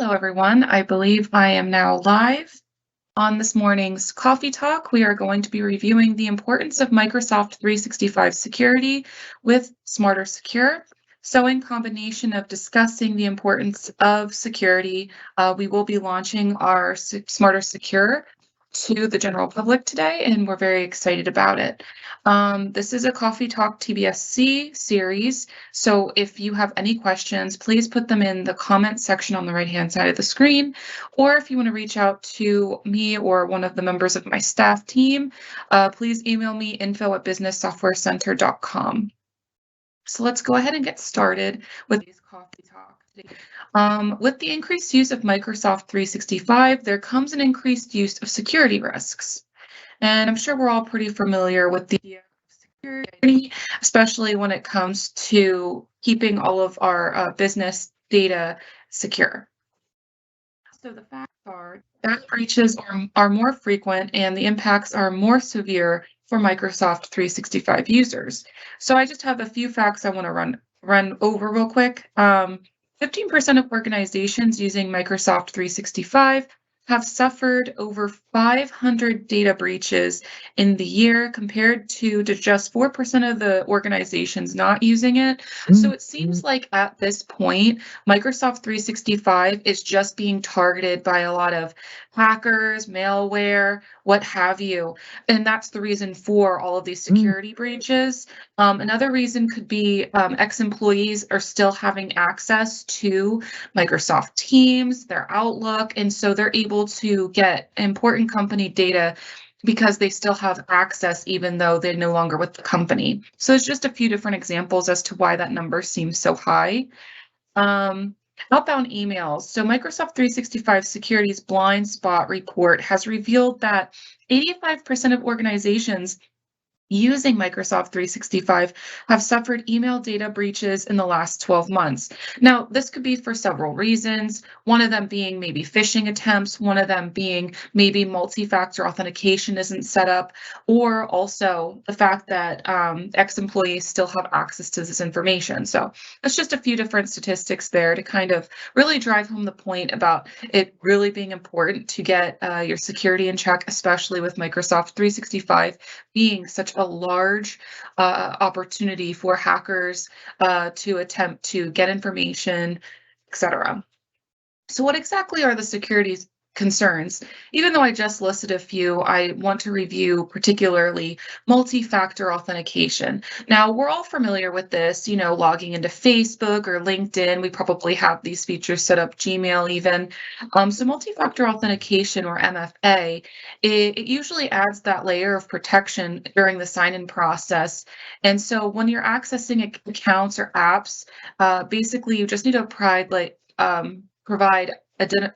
Hello, everyone. I believe I am now live. On this morning's Coffee Talk, we are going to be reviewing the importance of Microsoft 365 security with Smarter Secure. So in combination of discussing the importance of security, we will be launching our Smarter Secure to the general public today, and we're very excited about it. This is a Coffee Talk TBSC series, so if you have any questions, please put them in the comment section on the right-hand side of the screen, or if you want to reach out to me or one of the members of my staff team, please email me info@businesssoftwarecenter.com. So let's go ahead and get started with today's Coffee Talk. With the increased use of Microsoft 365, there comes an increased use of security risks. And I'm sure we're all pretty familiar with the idea of security, especially when it comes to keeping all of our business data secure. So the facts are that breaches are more frequent and the impacts are more severe for Microsoft 365 users. So I just have a few facts I want to run over real quick. 15% of organizations using Microsoft 365 have suffered over 500 data breaches in the year compared to just 4% of the organizations not using it. So it seems like at this point, Microsoft 365 is just being targeted by a lot of hackers, malware, what have you. And that's the reason for all of these security breaches. Another reason could be ex-employees are still having access to Microsoft Teams, their Outlook, and so they're able to get important company data because they still have access even though they're no longer with the company. So it's just a few different examples as to why that number seems so high. Outbound emails. So Microsoft 365 Security's blind spot report has revealed that 85% of organizations using Microsoft 365 have suffered email data breaches in the last 12 months. Now, this could be for several reasons, one of them being maybe phishing attempts, one of them being maybe multi-factor authentication isn't set up, or also the fact that ex-employees still have access to this information. So it's just a few different statistics there to kind of really drive home the point about it really being important to get your security in check, especially with Microsoft 365 being such a large opportunity for hackers to attempt to get information, etc. So what exactly are the security concerns? Even though I just listed a few, I want to review particularly multi-factor authentication. Now, we're all familiar with this, logging into Facebook or LinkedIn. We probably have these features set up, Gmail even. So multi-factor authentication, or MFA, it usually adds that layer of protection during the sign-in process. And so when you're accessing accounts or apps, basically you just need to provide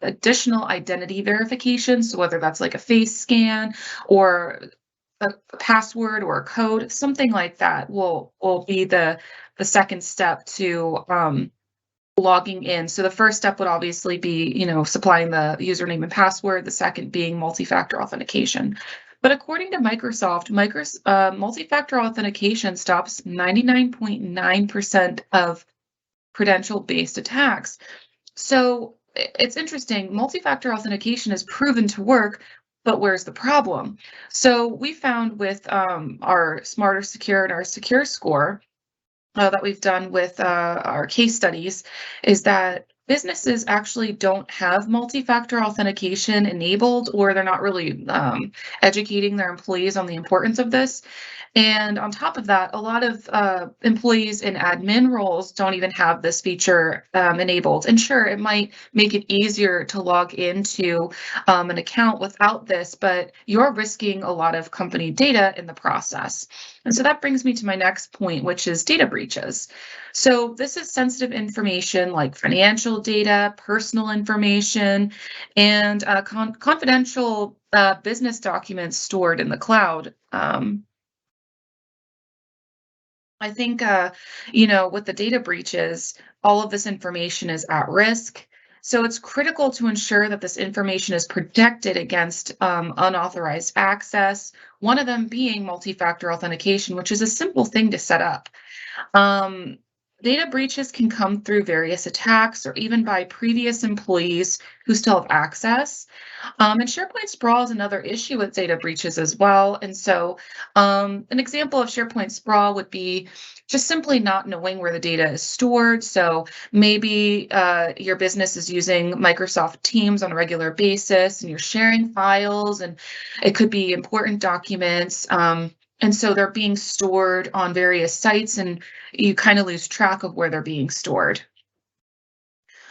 additional identity verification. So whether that's like a face scan or a password or a code, something like that will be the second step to logging in. So the first step would obviously be, supplying the username and password, the second being multi-factor authentication. But according to Microsoft, multi-factor authentication stops 99.9% of credential-based attacks. So it's interesting. Multi-factor authentication is proven to work, but where's the problem? So we found with our Smarter Secure and our Secure Score that we've done with our case studies is that businesses actually don't have multi-factor authentication enabled, or they're not really educating their employees on the importance of this. And on top of that, a lot of employees in admin roles don't even have this feature enabled. And sure, it might make it easier to log into an account without this, but you're risking a lot of company data in the process. And so that brings me to my next point, which is data breaches. So this is sensitive information like financial data, personal information, and confidential business documents stored in the cloud. I think, with the data breaches, all of this information is at risk. So it's critical to ensure that this information is protected against unauthorized access, one of them being multi-factor authentication, which is a simple thing to set up. Data breaches can come through various attacks or even by previous employees who still have access. And SharePoint sprawl is another issue with data breaches as well. And so, an example of SharePoint sprawl would be just simply not knowing where the data is stored. So, maybe your business is using Microsoft Teams on a regular basis and you're sharing files, and it could be important documents. And so they're being stored on various sites, and you kind of lose track of where they're being stored.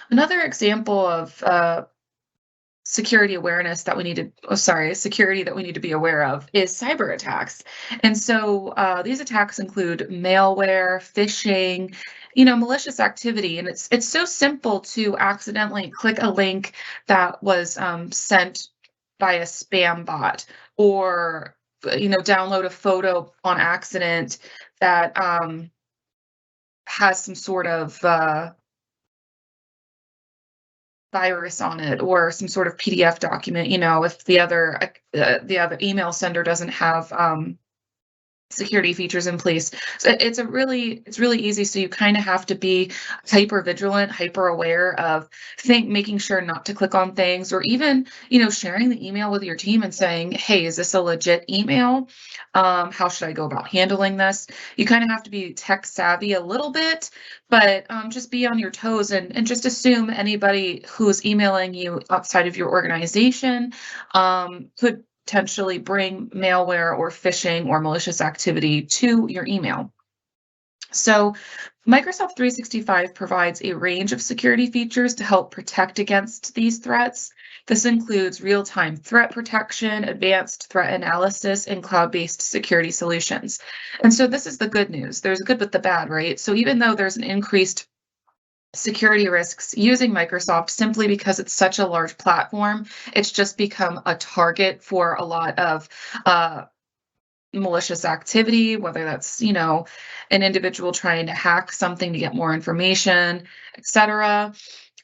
Another example of security awareness that we need to, oh, sorry, security that we need to be aware of is cyber attacks. And so these attacks include malware, phishing, malicious activity. And it's so simple to accidentally click a link that was sent by a spam bot, or download a photo on accident that has some sort of virus on it, or some sort of PDF document. If the other email sender doesn't have security features in place. So it's really easy. So you kind of have to be hyper vigilant, hyper aware of making sure not to click on things, or even, sharing the email with your team and saying, hey, is this a legit email? How should I go about handling this? You kind of have to be tech savvy a little bit, but just be on your toes, and just assume anybody who's emailing you outside of your organization could potentially bring malware or phishing or malicious activity to your email. So Microsoft 365 provides a range of security features to help protect against these threats. This includes real-time threat protection, advanced threat analysis, and cloud-based security solutions. And so this is the good news. There's the good with the bad, right? So even though there's an increased security risks using Microsoft, simply because it's such a large platform, it's just become a target for a lot of malicious activity, whether that's, an individual trying to hack something to get more information, etc.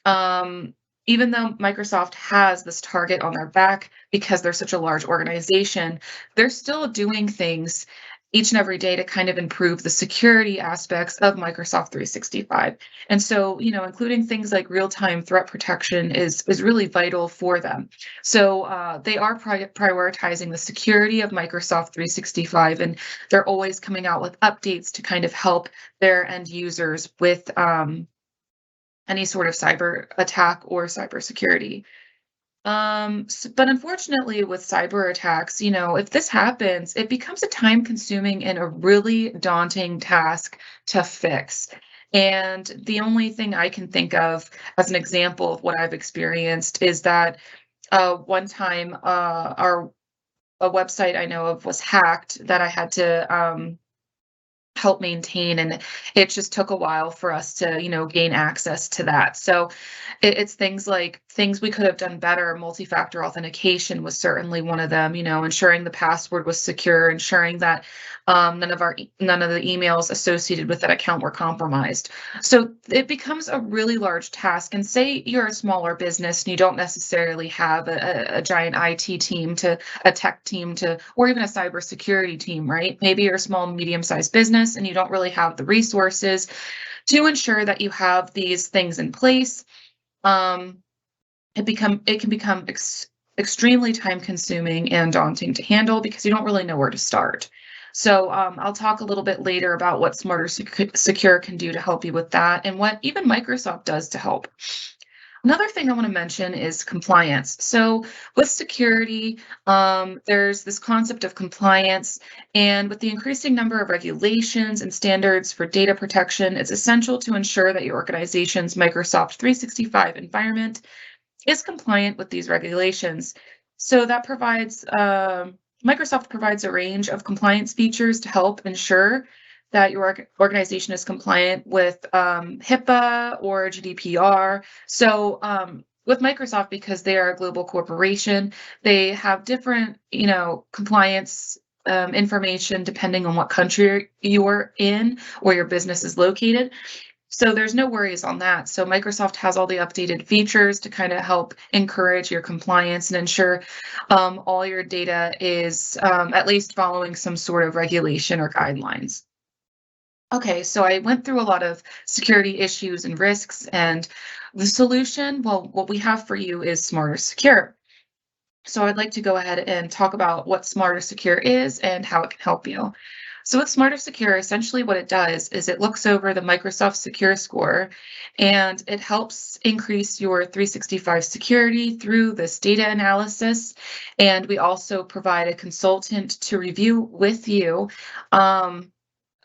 Even though Microsoft has this target on their back because they're such a large organization, they're still doing things each and every day to kind of improve the security aspects of Microsoft 365. And so, including things like real-time threat protection is really vital for them. So they are prioritizing the security of Microsoft 365, and they're always coming out with updates to kind of help their end users with any sort of cyber attack or cybersecurity. But unfortunately, with cyber attacks, if this happens, it becomes a time-consuming and a really daunting task to fix. And the only thing I can think of as an example of what I've experienced is that one time a website I know of was hacked that I had to help maintain, and it just took a while for us to gain access to that. So it's things we could have done better. Multi-factor authentication was certainly one of them, ensuring the password was secure, ensuring that none of the emails associated with that account were compromised. So it becomes a really large task. And say you're a smaller business and you don't necessarily have a giant IT team, a tech team, or even a cybersecurity team, right? Maybe you're a small, medium-sized business and you don't really have the resources to ensure that you have these things in place. It can become extremely time-consuming and daunting to handle because you don't really know where to start. So I'll talk a little bit later about what Smarter Secure can do to help you with that, and what even Microsoft does to help. Another thing I want to mention is compliance. So with security, there's this concept of compliance, and with the increasing number of regulations and standards for data protection, it's essential to ensure that your organization's Microsoft 365 environment is compliant with these regulations. So that provides Microsoft provides a range of compliance features to help ensure that your organization is compliant with HIPAA or GDPR. So with Microsoft, because they are a global corporation, they have different, compliance information depending on what country you're in or your business is located. So there's no worries on that. So Microsoft has all the updated features to kind of help encourage your compliance and ensure all your data is at least following some sort of regulation or guidelines. Okay, so I went through a lot of security issues and risks, and the solution, well, what we have for you is Smarter Secure. So I'd like to go ahead and talk about what Smarter Secure is and how it can help you. So with Smarter Secure, essentially what it does is it looks over the Microsoft Secure Score and it helps increase your 365 security through this data analysis. And we also provide a consultant to review with you um,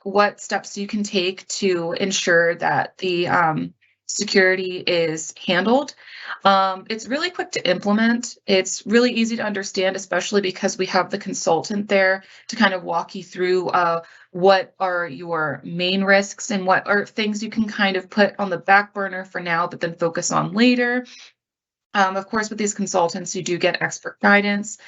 what steps you can take to ensure that the security is handled. It's really quick to implement. It's really easy to understand, especially because we have the consultant there to kind of walk you through what are your main risks and what are things you can kind of put on the back burner for now, but then focus on later. Of course, with these consultants, you do get expert guidance.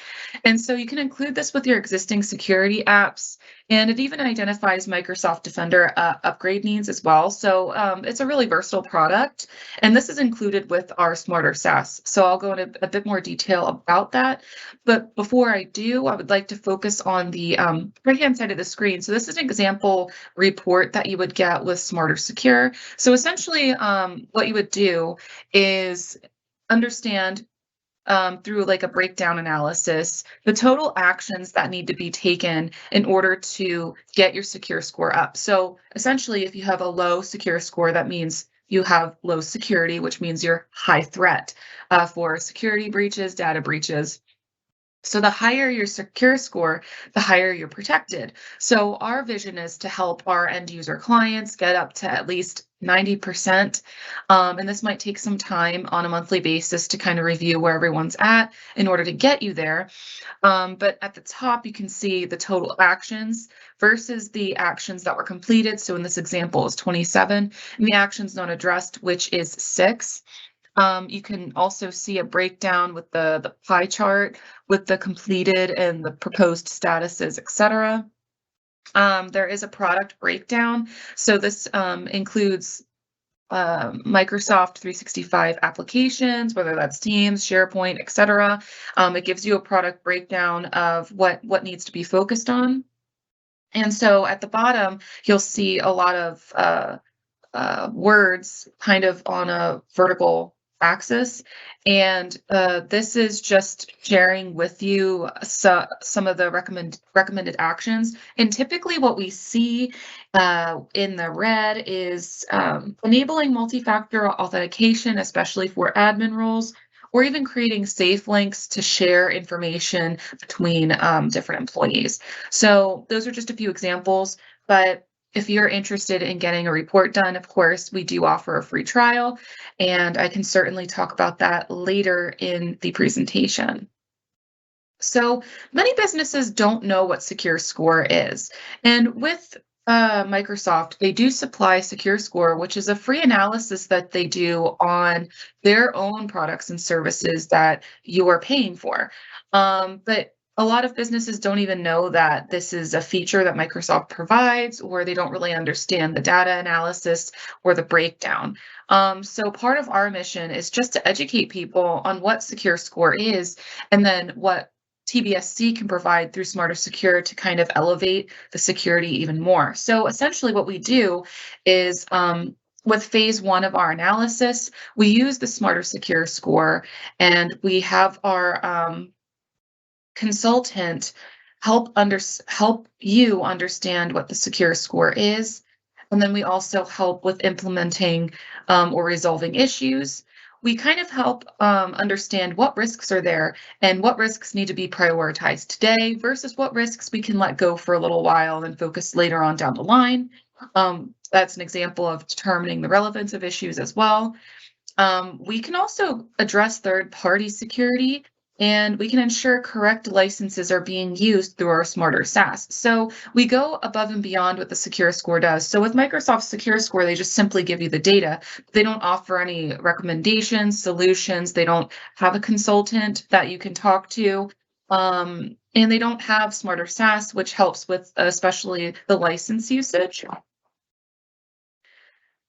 And so you can include this with your existing security apps, and it even identifies Microsoft Defender upgrade needs as well. So it's a really versatile product, and this is included with our Smarter SaaS. So I'll go into a bit more detail about that. But before I do, I would like to focus on the right-hand side of the screen. So this is an example report that you would get with Smarter Secure. So essentially, what you would do is understand through like a breakdown analysis, the total actions that need to be taken in order to get your secure score up. So essentially, if you have a low secure score, that means you have low security, which means you're high threat for security breaches, data breaches. So the higher your secure score, the higher you're protected. So our vision is to help our end user clients get up to at least 90%. And this might take some time on a monthly basis to kind of review where everyone's at in order to get you there. But at the top, you can see the total actions versus the actions that were completed. So in this example is 27, and the actions not addressed, which is 6. You can also see a breakdown with the pie chart with the completed and the proposed statuses, etc. There is a product breakdown. So this includes Microsoft 365 applications, whether that's Teams, SharePoint, etc. It gives you a product breakdown of what needs to be focused on. And so at the bottom, you'll see a lot of words kind of on a vertical axis. And this is just sharing with you some of the recommended actions. And typically what we see in the red is enabling multi-factor authentication, especially for admin roles, or even creating safe links to share information between different employees. So those are just a few examples, but if you're interested in getting a report done, of course, we do offer a free trial, and I can certainly talk about that later in the presentation. So many businesses don't know what Secure Score is. And with Microsoft, they do supply Secure Score, which is a free analysis that they do on their own products and services that you are paying for. But a lot of businesses don't even know that this is a feature that Microsoft provides, or they don't really understand the data analysis or the breakdown. So part of our mission is just to educate people on what Secure Score is, and then what TBSC can provide through Smarter Secure to kind of elevate the security even more. So essentially what we do is with phase 1 of our analysis, we use the Smarter Secure score, and we have our consultant help you understand what the secure score is. And then we also help with implementing or resolving issues. We kind of help understand what risks are there and what risks need to be prioritized today versus what risks we can let go for a little while and focus later on down the line. That's an example of determining the relevance of issues as well. We can also address third-party security, and we can ensure correct licenses are being used through our Smarter SaaS. So we go above and beyond what the Secure Score does. So with Microsoft Secure Score, they just simply give you the data. They don't offer any recommendations, solutions. They don't have a consultant that you can talk to. And they don't have Smarter SaaS, which helps with especially the license usage.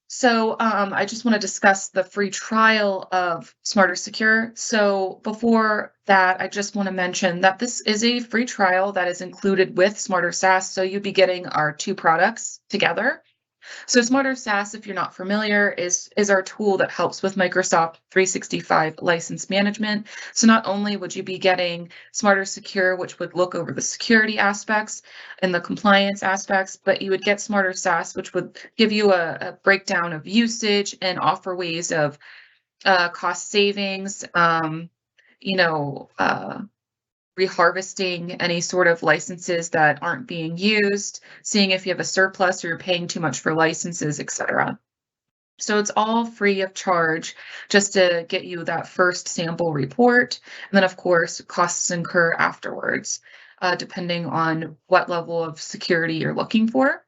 So I just want to discuss the free trial of Smarter Secure. So before that, I just want to mention that this is a free trial that is included with Smarter SaaS. So you'd be getting our 2 products together. So Smarter SaaS, if you're not familiar, is our tool that helps with Microsoft 365 license management. So not only would you be getting Smarter Secure, which would look over the security aspects and the compliance aspects, but you would get Smarter SaaS, which would give you a breakdown of usage and offer ways of cost savings, you know, reharvesting any sort of licenses that aren't being used, seeing if you have a surplus or you're paying too much for licenses, etc. So it's all free of charge just to get you that first sample report. And then, of course, costs incur afterwards, depending on what level of security you're looking for.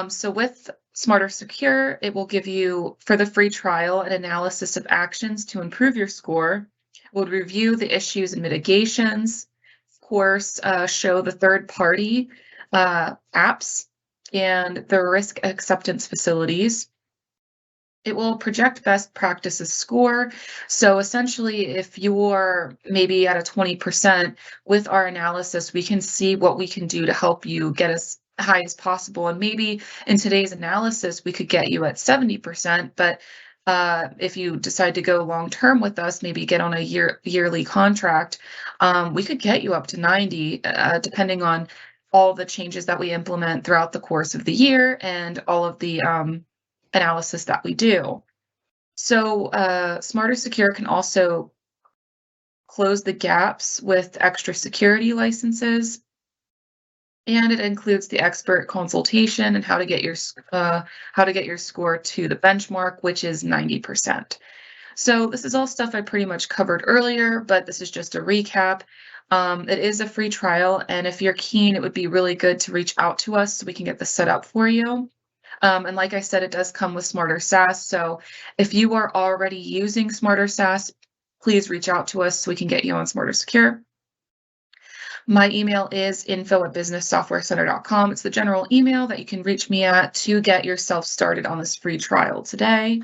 So with Smarter Secure, it will give you, for the free trial, an analysis of actions to improve your score. It will review the issues and mitigations, of course, show the third-party apps and the risk acceptance facilities. It will project best practices score. So essentially, if you're maybe at a 20%, with our analysis, we can see what we can do to help you get as high as possible. And maybe in today's analysis, we could get you at 70%, but if you decide to go long term with us, maybe get on a yearly contract, we could get you up to 90, depending on all the changes that we implement throughout the course of the year and all of the analysis that we do. So Smarter Secure can also close the gaps with extra security licenses, and it includes the expert consultation and how to get your score to the benchmark, which is 90%. So this is all stuff I pretty much covered earlier, but this is just a recap. It is a free trial, and if you're keen, it would be really good to reach out to us so we can get this set up for you. And like I said, it does come with Smarter SaaS. So if you are already using Smarter SaaS, please reach out to us so we can get you on Smarter Secure. My email is info@businesssoftwarecenter.com. It's the general email that you can reach me at to get yourself started on this free trial today.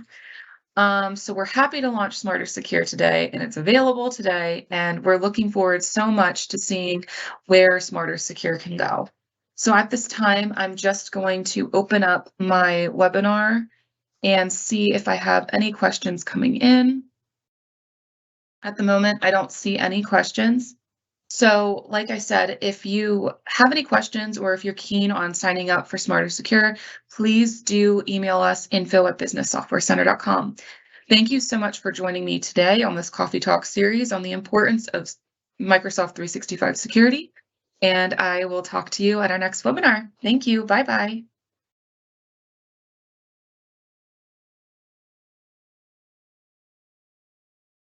So we're happy to launch Smarter Secure today, and it's available today, and we're looking forward so much to seeing where Smarter Secure can go. So at this time, I'm just going to open up my webinar and see if I have any questions coming in. At the moment, I don't see any questions. So like I said, if you have any questions or if you're keen on signing up for Smarter Secure, please do email us info@businesssoftwarecenter.com. Thank you so much for joining me today on this Coffee Talk series on the importance of Microsoft 365 security. And I will talk to you at our next webinar. Thank you. Bye-bye.